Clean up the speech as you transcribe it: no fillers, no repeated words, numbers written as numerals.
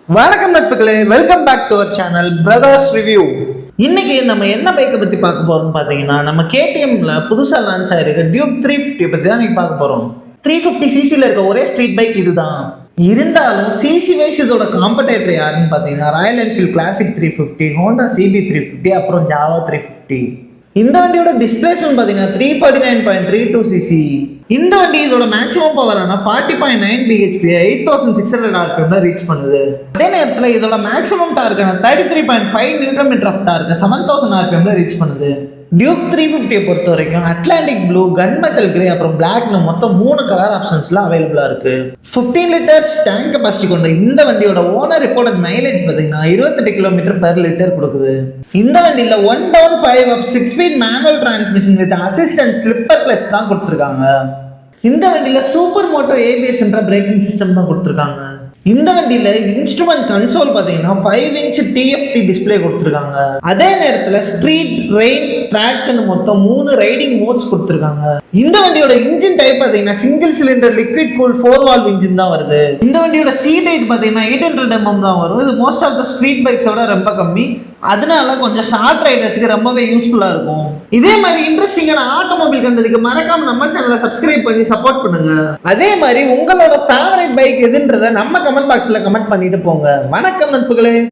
வணக்கம் நட்புகளே, welcome back to our channel brothers review. இன்னைக்கு நம்ம என்ன பைக்கை பத்தி பார்க்க போறோம்னு பாத்தீங்கன்னா, நம்ம கேடிஎம்ல புதுசா லான்ச் ஆயிருக்க டியூக் 350 பத்தி தான் நீங்க பார்க்க போறோம். 350 சிசில இருக்க ஒரே ஸ்ட்ரீட் பைக் இதுதான். இருந்தாலும் சிசி வைஸ் இதோட காம்படேட்டர் யாருன்னு பாத்தீங்கன்னா, Royal Enfield classic 350, Honda CP 350, அப்புறம் ஜாவா 350. இந்த வண்டியோட டிஸ்பிளேஸ்மெண்ட் பாத்தீங்கன்னா 349.32 சிசி. இந்த வண்டி இதோட மேக்ஸிமம் பவரான 40.9 bhp 8600 rpm ரீச் பண்ணுது. அதே நேரத்தில் இதோட மேக்ஸிமம் டார்க்கான 33.5 Nm of torque 7000 rpm reach பண்ணுது. டியூக் 350 பொறுத்த வரைக்கும் Atlantic blue, gun metal grey, அப்புறம் பிளாக்னு மொத்தம் 3 கலர் ஆப்ஷன்ஸ்லாம் அவைலபிளா இருக்கு. 15 லிட்டர்ஸ் டேங்க் கெபாசிட்டி கொண்ட இந்த வண்டியோட ஓனர் ரிப்போர்ட் மைலேஜ் பார்த்தீங்கன்னா 28 km/லிட்டர் கொடுக்குது. இந்த வண்டியில் 1 down 5 up 6 speed manual transmission with assistant slipper clutch தான் கொடுத்துருக்காங்க. இந்த வண்டியில் சூப்பர் மோட்டோ ஏபிஎஸ் என்ற பிரேக்கிங் சிஸ்டம் தான் கொடுத்துருக்காங்க. இந்த வண்டியில இன்ஸ்ட்ருமெண்ட் கன்சோல் பார்த்தீங்கன்னா 5 inch TFT டிஸ்பிளே கொடுத்துருக்காங்க. அதே நேரத்தில் ஸ்ட்ரீட், ரெயின், ட்ராக்னு மொத்தம் 3 ரைடிங் மோட்ஸ் கொடுத்துருக்காங்க. இந்த வண்டியோட இன்ஜின் டைப் பார்த்தீங்கன்னா single cylinder liquid cool 4 valve engine தான் வருது. இந்த வண்டியோட சீட் ஹைட் பார்த்தீங்கன்னா 800 mm தான் வரும். இது மோஸ்ட் ஆஃப் த ஸ்ட்ரீட் பைக்ஸோட ரொம்ப கம்மி. அதனால கொஞ்சம் ஷார்ட் ரைடர்ஸ்க்கு ரொம்பவே யூஸ்ஃபுல்லா இருக்கும். இதே மாதிரி இன்ட்ரெஸ்டிங்கான ஆட்டோமொபைல் கண்டென்ட்க்கு மறக்காம நம்ம சேனலை சப்ஸ்கிரைப் பண்ணி சப்போர்ட் பண்ணுங்க. அதே மாதிரி உங்களோட ஃபேவரட் பைக் எதுன்றதை நம்ம கமெண்ட் பாக்ஸ்ல கமெண்ட் பண்ணிட்டு போங்க. வணக்கம் நட்புகளே.